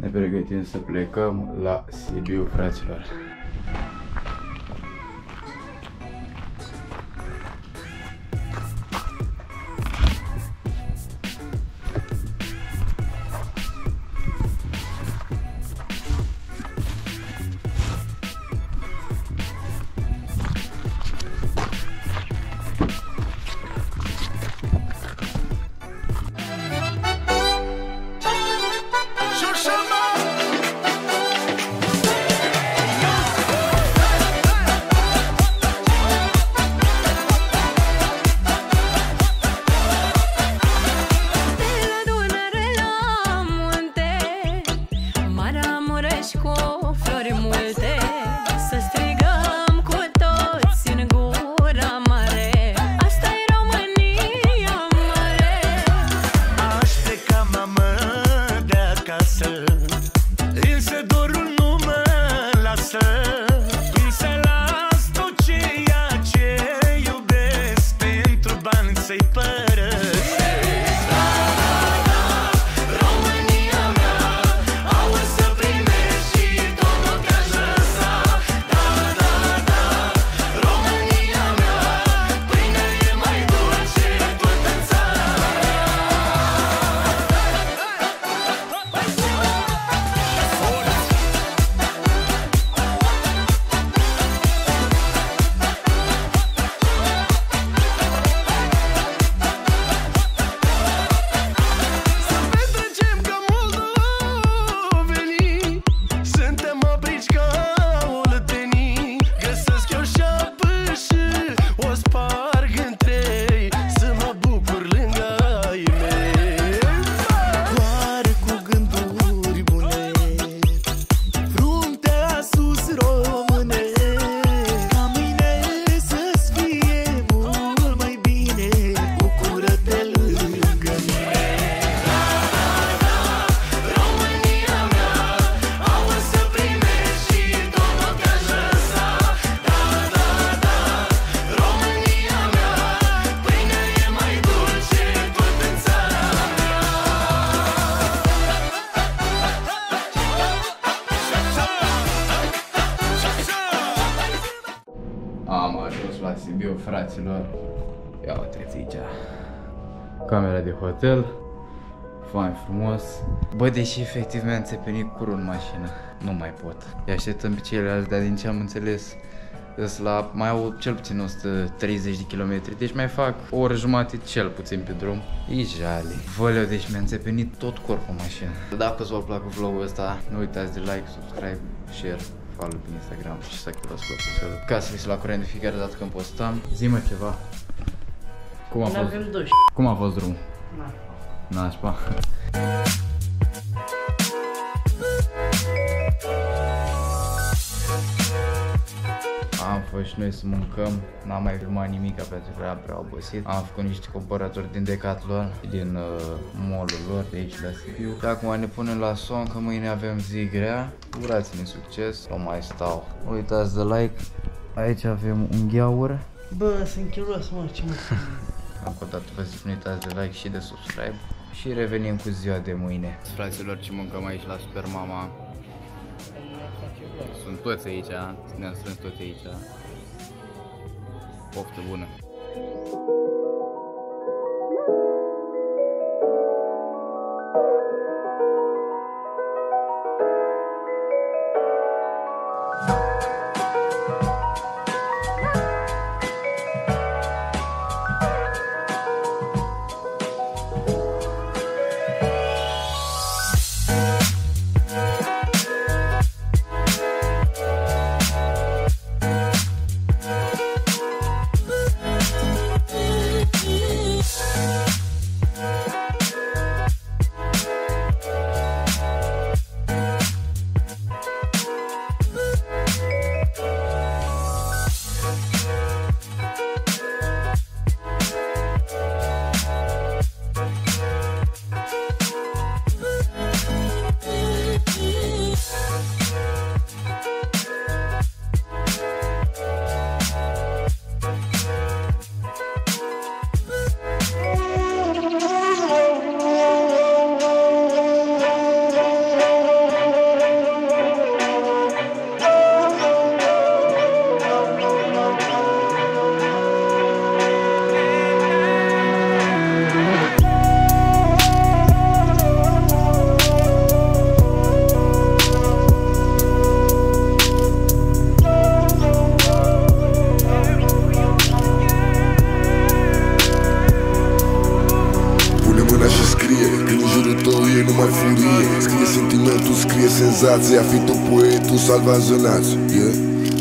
Ne pregătim să plecăm la Sibiu, fraților. Am ajuns la Sibiu, fraților. Ia uite-ți aici camera de hotel. Fain frumos. Bă, deși efectiv mi-a înțepenit curul în mașină. Nu mai pot. Îi așteptăm pe ceilalți, dar din ce am înțeles mai au cel puțin 130 de km. Deci mai fac o oră jumate cel puțin pe drum. E jale. Văleu, deci mi-a înțepenit tot corpul în mașină. Dacă v-a plăcut vlogul ăsta, nu uitați de like, subscribe, share, follow pe Instagram și să activați clopoțelul ca să fiți la curent de fiecare dată când postăm. Zi-mă ceva. Cum a fost drumul? Nașpa. Am fost și noi să mâncăm, n-am mai filmat nimic pentru că eram prea obosit. Am făcut niște cumpărături din Decathlon, din mall-ul lor de aici la Sibiu. Și acum ne punem la son că mâine avem zi grea. Urați-ne succes, nu mai stau. Nu uitați de like. Aici avem un gheaur. Bă, sunt chiros, mă, ce mă. Încă o dată vă zic, nu uitați de like și de subscribe. Și revenim cu ziua de mâine. Fraților, ce mâncăm aici la Super Mama. Sunt toți aici, ne-am strâns toți aici. Poftă bună! furie, numai furie. Scrie sentimentul, scrie senzația. Fi tu poetul, salvează nații, yeah.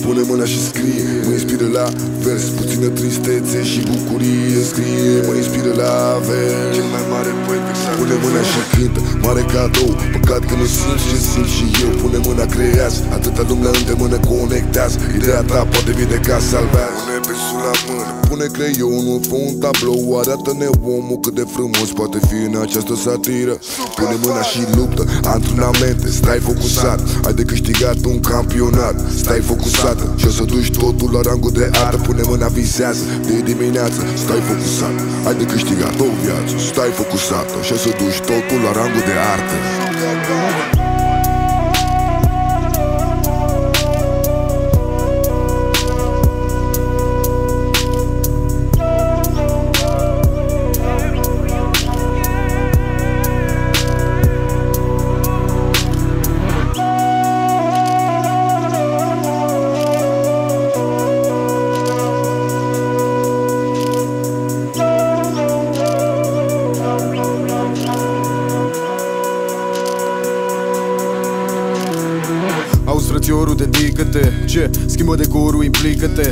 Pune mâna și scrie, mă inspiră la vers. Puțină tristețe și bucurie. Scrie, mă inspiră la vers. Cel mai mare poet vexat. Pune mâna și cântă, mare cadou. Păcat că nu simți ce simt și eu. Pune mâna, creează, atâta lume la îndemână, conectează. Ideea ta poate vindeca, salvează. Pune pensul la mână, pune creionul, fă un tablou. Arată-ne omul cât de frumos poate fi în această satiră. Pune mâna și luptă, antrenamente. Stai focusat, ai de câștigat un campionat. Stai focusat și o să duci totul la rangul de artă. Pune mâna, visează de dimineață. Stai focusat, ai de câștigat o viață. Stai focusat și o să duci totul la rangul de artă. Auzi frățiorul, dedică-te. Ce? Schimbă decorul, implică-te.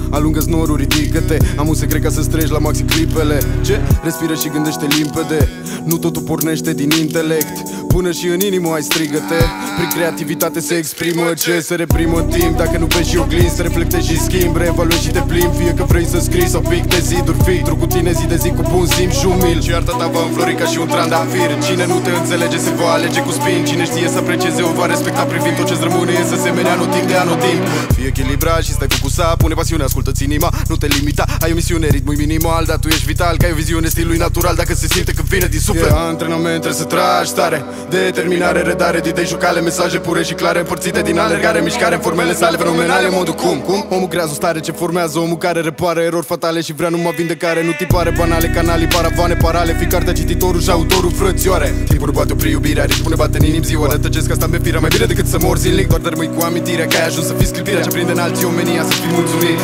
Alungă-ți norul, ridică-te. Am un secret ca să-ți treci la maxi clipele. Ce? Respiră și gândește limpede. Nu totul pornește din intelect. Până și în inimă ai strigă-te. Prin creativitate se exprimă ce se reprimă în timp. Dacă nu vezi și oglinzi, se reflecte și schimb. Reevaluezi și te plimbi, fie că vrei să scrii sau pic de ziduri. Filtru cu tine zi de zi cu bun simț și umil. Și arta ta va înflori ca și un trandafir. Cine nu te înțelege se va alege cu spin. Cine știe să aprecieze o va respecta privind tot ce-ți rămâne. Însă semenea anotimp de anotimp. Fie echilibrat și stai focusat. Pune pasiune, ascultă-ți inima, nu te limita. Ai o misiune, ritmul minimal, dar tu ești vital. Că ai o viziune, stilul natural. Dacă se simte că vine din suflet. Antrenament, trebuie să tragi tare. Determinare, redare, idei jucale, mesaje pure și clare, împărțite din alergare, mișcare în formele sale fenomenale, modul cum? Omul creează o stare ce formează, omul care repară erori fatale și vrea numai vindecare, nu tipare banale, canalii, paravane, parale, fi cartea, cititorul și autorul, frățioare. Timpul poate opri iubirea, ritmul pune bate în inim ziua, rătăcesc asta pe firea, mai bine decât să mor zilnic, doar rămâi cu amintirea că ai ajuns să fii sclipirea ce prinde în alții omenia, să fii mulțumit.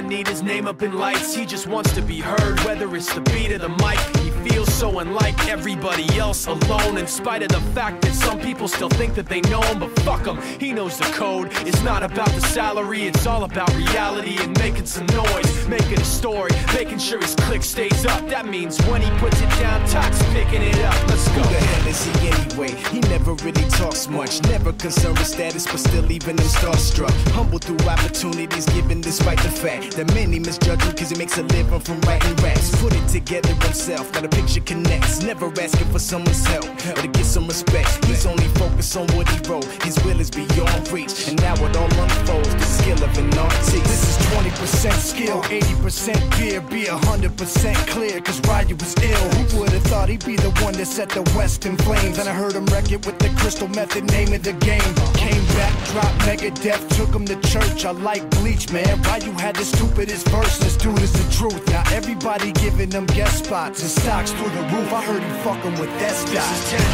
Need his name up in lights, he just wants to be heard. Whether it's the beat of the mic, he feels so unlike everybody else, alone in spite of the fact that some people still think that they know him. But fuck him, he knows the code. It's not about the salary, it's all about reality and making some noise, making a story, making sure his click stays up. That means when he puts it down, Tox picking it up. Let's go. Who the hell is he anyway? He never really talks much, never concerned with status, but still leaving them starstruck. Humble through opportunities given despite the fact that many misjudge him cause he makes a living from writing raps. Put it together himself, now the picture connects. Never asking for someone's help or to get some respect. He's only focused on what he wrote. His will is beyond reach, and now it all unfolds. The skill of an artist. This is 20% skill, 80% fear. Be 100% clear, cause Ryu was ill. Who would've thought he'd be the one that set the West in flames? And I heard him wreck it with the crystal method, name of the game. Came back, dropped Megadeth, took him to church. I like Bleach, man. Ryu had the stupidest verse. This dude is the truth. Now everybody giving them guest spots and stocks through the roof. I heard he fucking with that stock.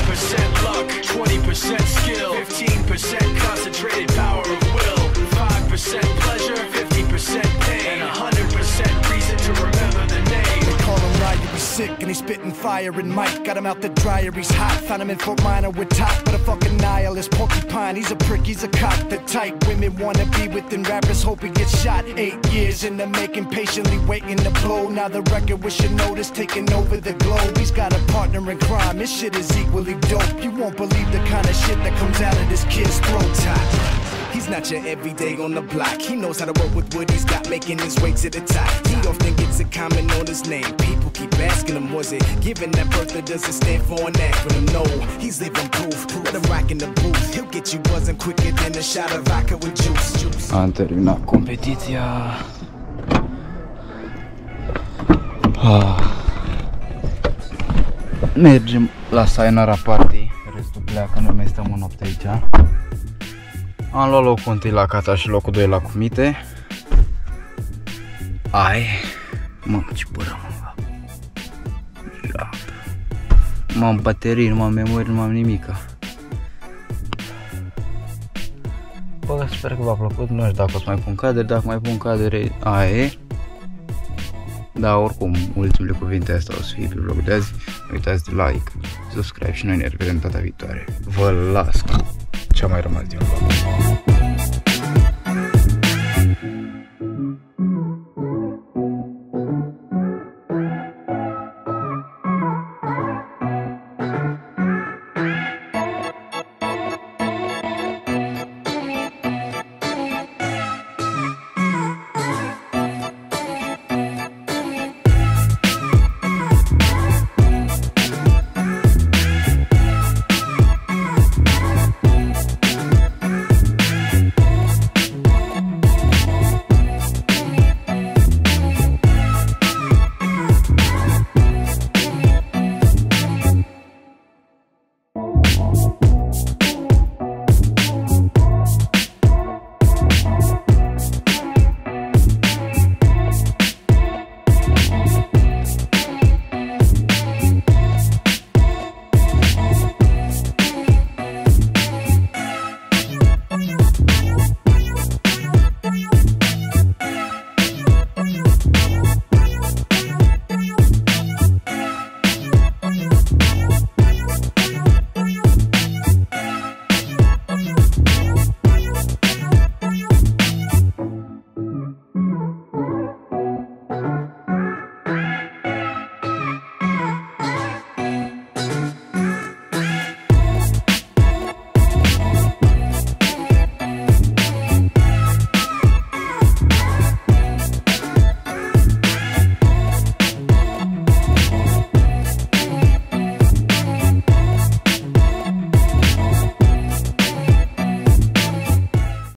This is 10% luck, 20% skill, 15% concentrated power of will, 5% pleasure, 50% pain, and 100% reason to remember the name. They call him Ryu, he's sick and he's spitting fire. And Mike got him out the dryer, he's hot. Found him in Fort Minor with top, but a fucking nihilist porcupine. He's a prick, he's a cock. The type women wanna be within, rappers hope he gets shot. 8 years in the making, patiently waiting to blow. Now the record with your notice taking over the globe. He's got a partner in crime, this shit is equally dope. You won't believe the kind of shit that comes out of this kid's throat. He's not your everyday on the block. He knows how to work with what he's got, making his way to the top. He often gets a comment on his name. People keep asking him, was it given that birth or does it stand for an acronym? No, he's living proof. Let him rock in the booth. He'll get you buzzing quicker than a shot of vodka with juice. Am terminat competiția. Mergem la Sayonara Party. Restul pleacă, noi mai stăm o noapte aici. Am luat locul 1 la Cata și locul 2 la Cumite. Ai, mamă, ce bără, mă. Nu am baterii, nu am memorie, nu am nimica. Bă, sper că v-a plăcut, nu știu dacă o să mai pun cadre, dacă mai pun cadre, aia e. Da, oricum, ultimele cuvinte astea o să fie pe vlogul de azi. Nu uitați de like, subscribe și noi ne revedem data viitoare. Vă las cu ce-a mai rămas din vlog.